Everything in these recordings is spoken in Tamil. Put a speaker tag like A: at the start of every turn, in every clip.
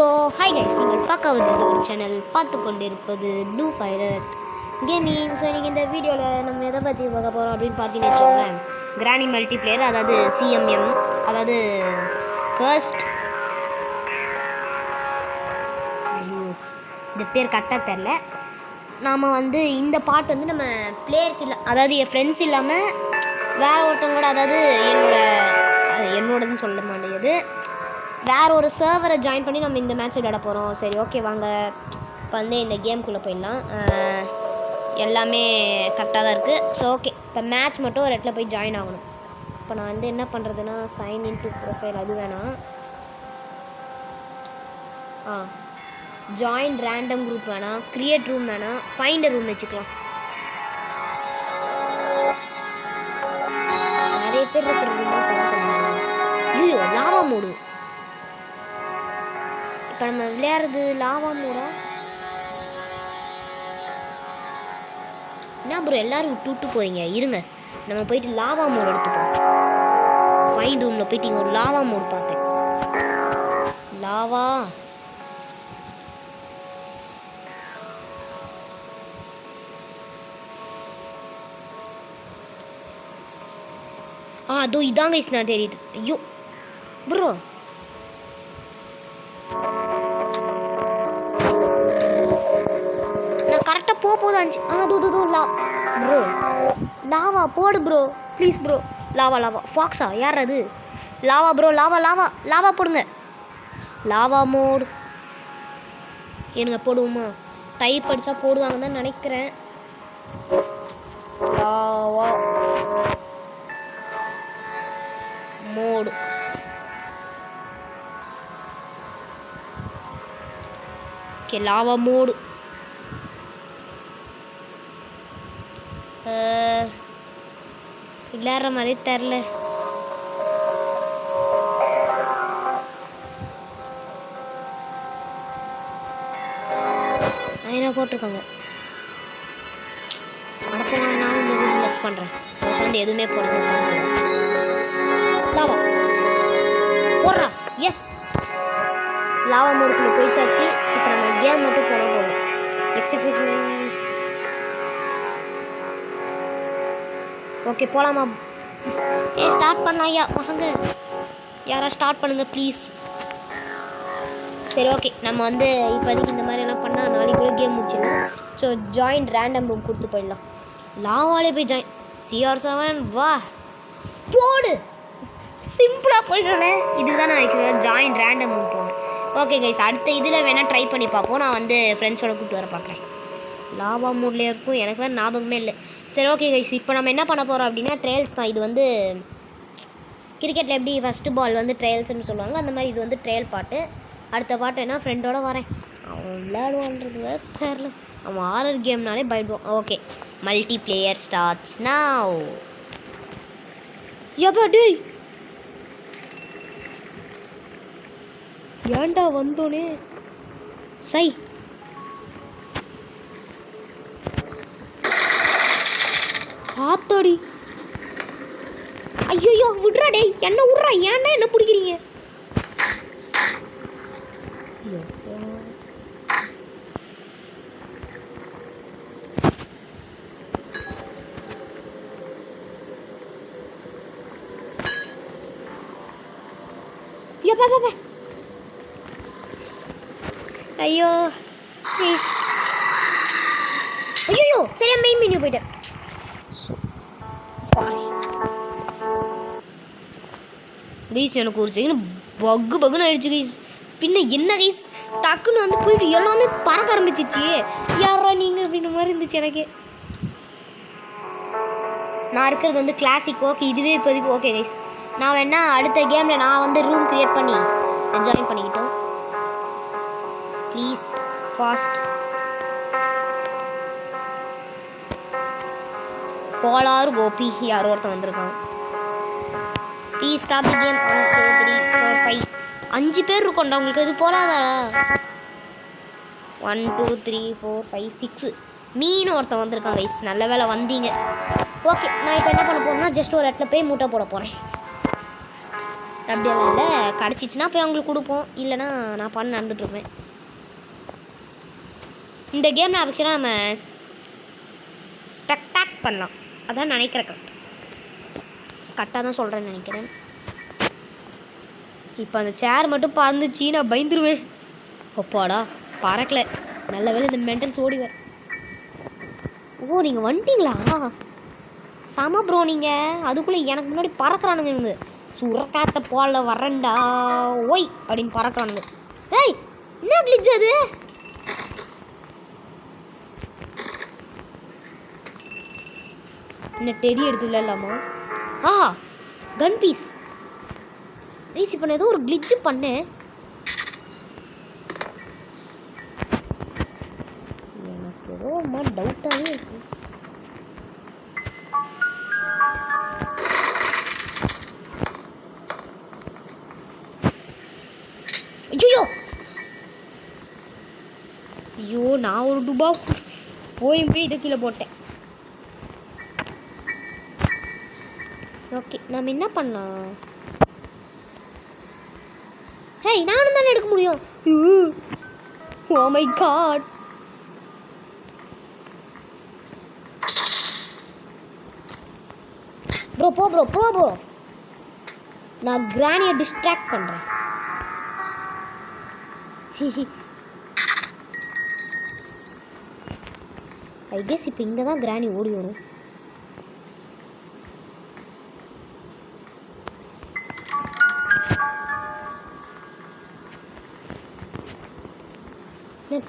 A: ஸோ ஹாய் கைஸ், நீங்கள் பார்க்க வந்தது ஒரு சேனல் பார்த்து கொண்டிருப்பது ப்ளூ ஃபயர் கேமிங். ஸோ நீங்கள் இந்த வீடியோவில் நம்ம எதை பற்றி பார்க்க போகிறோம் அப்படின்னு பார்த்தீங்கன்னு வச்சுக்கோங்களேன், கிராணி மல்டிப்ளேயர், அதாவது சிஎம்எம், அதாவது கர்ஸ்ட். ஐயோ, இந்த பேர் கரெக்டாக தெரில. நாம் வந்து இந்த பாட்டு வந்து நம்ம பிளேயர்ஸ் இல்லை, அதாவது என் ஃப்ரெண்ட்ஸ் இல்லாமல் வேறு ஒருத்தவங்க கூட, அதாவது என்னோடதுன்னு சொல்ல மாட்டேங்குது, வேறு ஒரு சர்வரை ஜாயின் பண்ணி நம்ம இந்த மேட்ச் விளையாட போகிறோம். சரி, ஓகே, வாங்க இப்போ வந்து இந்த கேம்குள்ளே போயிடலாம். எல்லாமே கரெக்டாக தான் இருக்குது. ஸோ ஓகே, இப்போ மேட்ச் மட்டும் ஒரு இடத்துல போய் ஜாயின் ஆகணும். இப்போ நான் வந்து என்ன பண்ணுறதுன்னா, சைன் இன் டு ப்ரொஃபைல் அது வேணாம், ஜாயின் ரேண்டம் குரூப் வேணாம், கிரியேட் ரூம் வேணாம், ஃபைண்ட் ரூம் வச்சுக்கலாம். நிறைய பேர் இருக்கிற ஐயோ லாவா மோடு. இப்போ நம்ம விளையாடுறது லாவா மோடா? என்ன ப்ரோ எல்லாரும் விட்டு போகிறீங்க? இருங்க, நம்ம போயிட்டு லாவா மோடு எடுத்துப்போம். ஃபைண்ட் ரூமில் போயிட்டு இங்கே ஒரு லாவா மோடு பார்த்தேன். லாவா அதோ இதாங்க இஸ் நான் தேடிட்டு. ஐயோ ப்ரோ, நான் கரெக்டாக போகுது. தூ ப்ரோ, லாவா போடு ப்ரோ, ப்ளீஸ் ப்ரோ. லாவா ஃபாக்ஸா? யார் அது? லாவா ப்ரோ, லாவா போடுங்க. லாவா மோடு எனக்கு போடுவோமா? டைப் அடித்தா போடுவாங்கன்னு தான் நினைக்கிறேன். Lava mode. Okay, lava mode. விளையாடுற மாதிரி தெரில. என்ன போட்டிருக்காங்க? அடப்பா, நானும் இந்த வீடியோ லெஃப்ட் பண்ணுறேன். வந்து எதுவுமே போடுறேன். லாவா போடுறா. எஸ், லாவா மோடுக்குள்ள போயிச்சாச்சு. இப்போ நம்ம கேம் மட்டும் போட போகிறோம். ஓகே, போகலாமா? ஸ்டார்ட் பண்ணலாம். ஐயா வாங்க, யாரா ஸ்டார்ட் பண்ணுங்க ப்ளீஸ். சரி, ஓகே, நம்ம வந்து இப்போதைக்கு இந்த மாதிரிலாம் பண்ணால் நாளைக்கு கூட கேம் முடிச்சிடலாம். ஸோ ஜாயின் ரேண்டம் ரூம் கொடுத்து போயிடலாம். லாவாலே போய் ஜாயின். CR7 வா போடு. சிம்பிளாக போய் சொன்னேன். இதுக்கு தான் நான் வைக்கிறேன், ஜாயின் ரேண்டம் ரூம் போனேன். ஓகே கைஸ், அடுத்த இதில் வேணால் ட்ரை பண்ணி பார்ப்போம். நான் வந்து ஃப்ரெண்ட்ஸோட கூப்பிட்டு வர பார்க்குறேன். லாவா மூட்லேயே இருக்கும், எனக்கு தான் ஞாபகமே இல்லை. சரி, ஓகே கைஸ், இப்போ நம்ம என்ன பண்ண போகிறோம் அப்படின்னா, ட்ரையல்ஸ் தான். இது வந்து கிரிக்கெட்டில் எப்படி ஃபஸ்ட்டு பால் வந்து ட்ரையல்ஸ்னு சொல்லுவாங்க, அந்த மாதிரி இது வந்து ட்ரையல் பாட்டு. அடுத்த பாட்டு என்ன, ஃப்ரெண்டோட வரேன். அவன் விளையாடுவான்றதுல தெரில, அவன் ஆர்ஆர் கேம்னாலே பயப்படுவான். Okay, multiplayer starts now. யப்பா டேய், ஏன்டா வந்தோனே சை. ஆத்தோடி, ஐயோ விட்றா டேய், என்ன விட்றா, ஏன்டா என்ன பிடிக்கிறீங்க? ஐயோ ஐயோ, சரியா மெயின் மெனு போயிட்டேன். கைஸ், எனக்கு ஒரு செகண்ட் பக்குன்னு ஆயிடுச்சு கைஸ். பின்ன என்ன கைஸ், டக்குன்னு வந்து போயிட்டு எல்லாமே பறக்க ஆரம்பிச்சிச்சு. யாரா நீங்கள் அப்படின்ற மாதிரி இருந்துச்சு எனக்கு. நான் இருக்கிறது வந்து கிளாசிக். ஓகே, இதுவே இப்போதைக்கு ஓகே கைஸ். நான் வேணா அடுத்த கேமில் நான் வந்து ரூம் க்ரியேட் பண்ணி ஜாயின் பண்ணிக்கிட்டோம். Please fast. கோளாறு கோபி யாரோ ஒருத்தன் வந்திருக்கான். Please stop the game. 1 2 3 4 5 5 பேர் இருக்கோண்டா, உங்களுக்கு இது போகாதாடா? 1 2 3 4 5 6 மீன் ஒருத்தன் வந்திருக்கான் கைஸ். நல்ல வேலை வந்தீங்க. ஓகே, நான் இப்போ என்ன பண்ண போகிறேன்னா, ஜஸ்ட் ஒரு இடத்துல போய் மூட்டை போட போகிறேன். அப்படியெல்லாம் இல்லை, கிடச்சிச்சின்னா போய் அவங்களுக்கு கொடுப்போம், இல்லைன்னா நான் பண்ண நடந்துட்டுருப்பேன். இந்த கேமில் ஆக்சுவலாக நம்ம ஸ்பெக்டாக்ட் பண்ணலாம், அதான் நினைக்கிறேன். கரெக்டாக தான் சொல்கிறேன்னு நினைக்கிறேன். இப்போ அந்த சேர் மட்டும் பறந்துச்சு, நான் பயந்துருவேன். அப்பாடா பறக்கலை, நல்ல வேலை இந்த மென்டல்ஸ் ஓடிவேன். ஓ நீங்கள் வந்துட்டீங்களா? சம ப்ரோ நீங்கள், அதுக்குள்ளே எனக்கு முன்னாடி பறக்கிறானுங்க இவங்க. சுரக்காத்த போல வரண்டா ஓய் அப்படின்னு பறக்கிறானுங்க. ஏய் என்ன கிளிட்ஜ் அது? என்ன டெடி எடுத்து விளையாடலாமா? ஆஹா கன் பீஸ். பீஸ் இப்போ ஏதோ ஒரு கிளிட்ஜ் பண்ணேன். எனக்கு ஏதோ ஒரு மாதிரி டவுட்டாகவே இருக்கு. ஐயோ ஐயோ நான் ஒரு டுபா போய் இதை கீழே போட்டேன். ஓகே நம்ம என்ன பண்ணலாம்? ஹே நானும் தானே எடுக்க முடியும். Oh my God. Bro bro நான் கிரானியை டிஸ்ட்ராக்ட் பண்ணுறேன். ஐ கெஸ் இப்போ இங்கே தான் கிரானி ஓடி வரும்.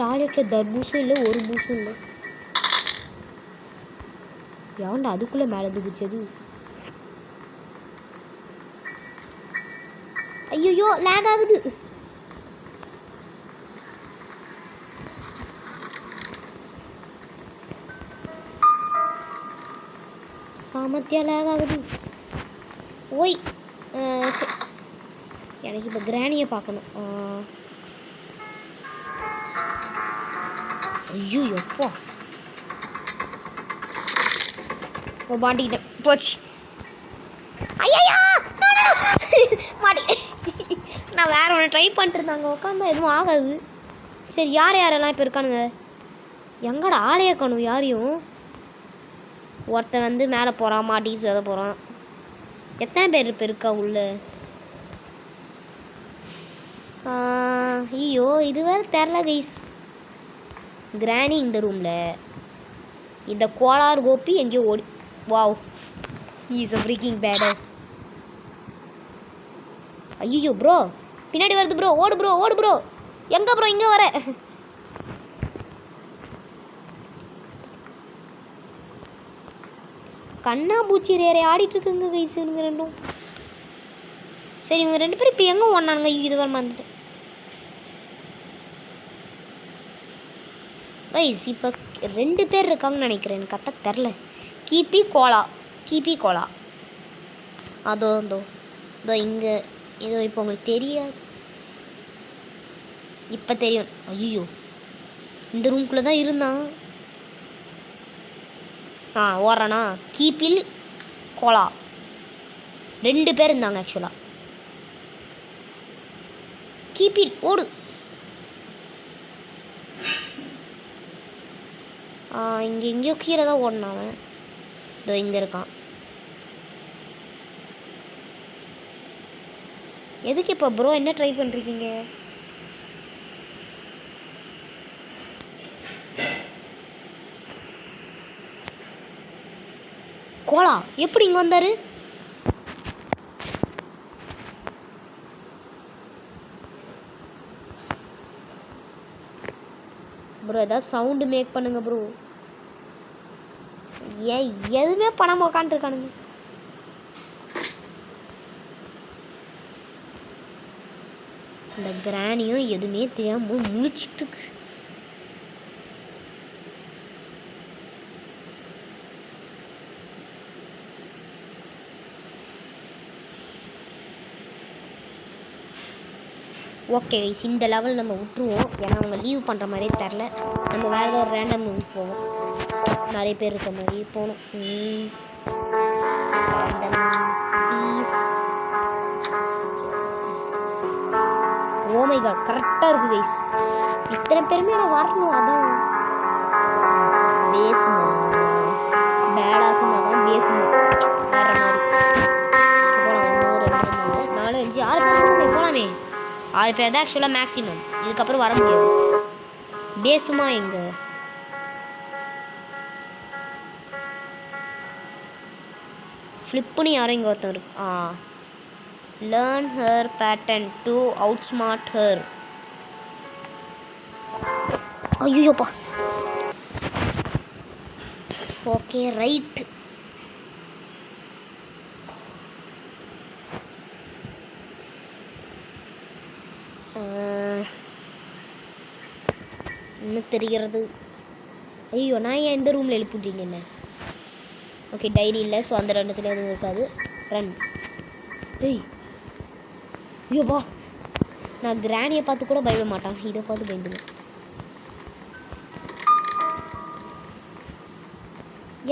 A: டாய்லெட்டில் தர்பூசும் இல்லை, ஒரு பூசும் இல்லை. ஏன்டா அதுக்குள்ளே மேலே குதிச்சது? ஐயோ லேக் ஆகுது. சாமர்த்தியா லேக் ஆகுது. ஓய் எனக்கு இப்போ கிரானியை பார்க்கணும். ஐயோ எப்போ மாட்டிக்கிட்டேன், போச்சு. ஐயா மாட்டி. நான் வேற ஒன்று ட்ரை பண்ணிட்டு இருந்தாங்க, உட்காந்தா எதுவும் ஆகாது. சரி யாரெல்லாம் இப்போ இருக்கானுங்க? எங்கடா ஆளையே காணும் யாரையும். ஒருத்தன் வந்து மேலே போகிறான், மாட்டிட்டு சொல்ல போகிறான். எத்தனை பேர் இப்போ இருக்கா உள்ள? ஐயோ இது வேறு தெரில கைஸ். கிரானி இந்த ரூமில், இந்த கோளார் கோபி எங்கேயோ ஓடி. Wow is a freaking badass. ஐயோ ப்ரோ பின்னாடி வருது ப்ரோ, ஓடு ப்ரோ. எங்கே ப்ரோ? இங்கே வர. கண்ணாம்பூச்சி ரேரை ஆடிட்டுருக்குங்க கைஸ் இவங்க ரெண்டும். சரி இவங்க ரெண்டு பேரும் இப்போ எங்கே ஓடினானுங்க? இது வர வந்துட்டு கைஸ் இப்போ 2 பேர் இருக்காங்கன்னு நினைக்கிறேன், எனக்கு கரெக்டாக தெரில. கீபி கோலா அதோ இதோ இங்கே இதோ இப்போ உங்களுக்கு தெரியாது, இப்போ தெரியும். ஐயோ இந்த ரூம்குள்ளே தான் இருந்தான். ஓடுறானா? கீப்பில் கோலா 2 பேர் இருந்தாங்க ஆக்சுவலாக. கீப்பில் ஓடு. இங்கே எங்கேயோ கீழே தான் ஓடினான். இதோ இங்கே இருக்கான். எதுக்கு இப்போ ப்ரோ என்ன ட்ரை பண்ணுறீங்க? கோலா எப்படி இங்கே வந்தார்? ப்ரோ ஏதாவது சவுண்டு மேக் பண்ணுங்க ப்ரோ. ஏன் எதுவுமே பணம் உக்காந்துருக்கானுங்க. இந்த கிரானியும் எதுவுமே தெரியாம முழிச்சிட்டு இருக்கு. ஓகே கைஸ் இந்த லெவல் நம்ம விட்டுருவோம், ஏன்னா அவங்க லீவ் பண்ணுற மாதிரியே தெரில. நம்ம வேறு ஏதோ ஒரு ரேண்டம் மூவி போவோம், நிறைய பேர் இருக்க மாதிரி போகணும். ப்ளீஸ் மை காட் கரெக்டாக இருக்குது கைஸ். இத்தனை பேருமே நான் வரணும். அதான் பேசுமா பேடாசுமா தான் பேசுமா வேற மாதிரி. போகலாம் 1 2 3 4 5 6 பேர் போகலாமே. 6 பேர் தான் ஆக்சுவலாக மேக்ஸிமம். இதுக்கப்புறம் வர முடியாது. பேசுமா எங்க ஃப்ளிப்புன்னு யாரும் இங்கே ஒருத்தர் இருக்கு. Learn her pattern to outsmart her. ஐயோப்பா. Okay right. இன்னும் தெரிகிறது. ஐயோ நான் ஏன் இந்த ரூமில் எழுப்பிட்டீங்க என்ன? ஓகே டைரி இல்லை. ஸோ அந்த ரெண்டுத்துல எதுவும் இருக்காது. ரன். ஏய் ஐயோப்பா. நான் கிராணியை பார்த்து கூட பயப்பட மாட்டான். இதை பார்த்து பயந்துங்க.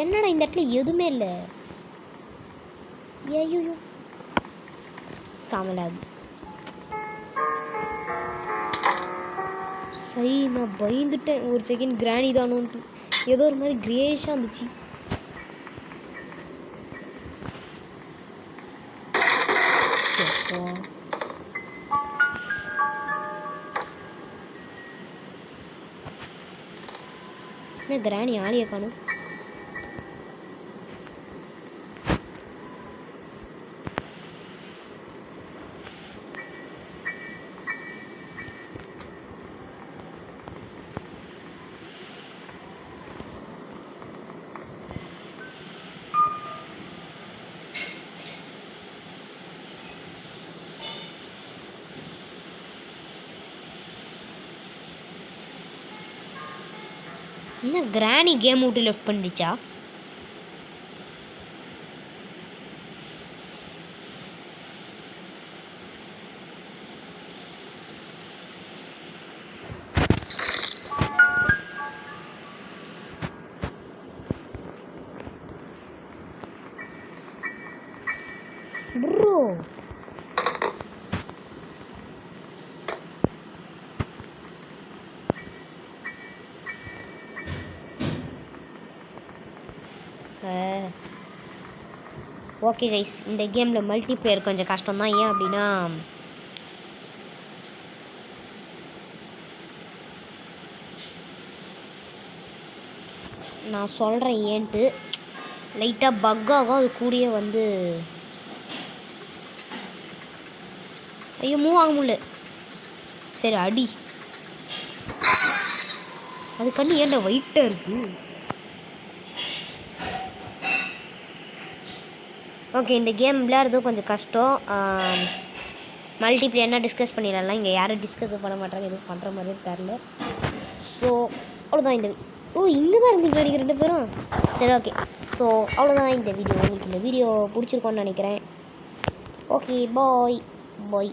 A: என்னடா இந்த இடத்துல எதுவுமே இல்லை. ஐயோ சாமலாது. சரி நான் பயந்துட்டேன் ஒரு செகண்ட். கிராணி தானோன்ட்டு ஏதோ ஒரு மாதிரி கிரேஷாக இருந்துச்சு. என்ன கிராணி ஆளியை காணும். என்ன கிராணி கேம் விட்டு லெஃப்ட் பண்ணிடுச்சா? ப்ரோ ஓகே கைஸ், இந்த கேமில் மல்டிப்ளேயர் கொஞ்சம் கஷ்டம்தான். ஏன் அப்படின்னா நான் சொல்கிறேன் ஏன்ட்டு. லைட்டாக பக்காகும். அது கூடயே வந்து ஐயோ மூவ் ஆக முடியல. சரி அடி. அது கண்ணு ஏன்டா வெயிட்டாக இருக்குது. ஓகே இந்த கேம் விளையாடுறது கொஞ்சம் கஷ்டம். மல்டிப்ளேயர்னா டிஸ்கஸ் பண்ணிடலாம். இங்கே யாரும் டிஸ்கஸ் பண்ண மாட்டாங்க. எதுவும் பண்ணுற மாதிரி தெரில. ஸோ அவ்வளோதான் இந்த இங்கே தான் இருந்து படிக்கிற 2 பேரும். சரி ஓகே. ஸோ அவ்வளோதான் இந்த வீடியோ. உங்களுக்கு இந்த வீடியோ பிடிச்சிருக்கோன்னு நினைக்கிறேன். ஓகே பாய் பாய்.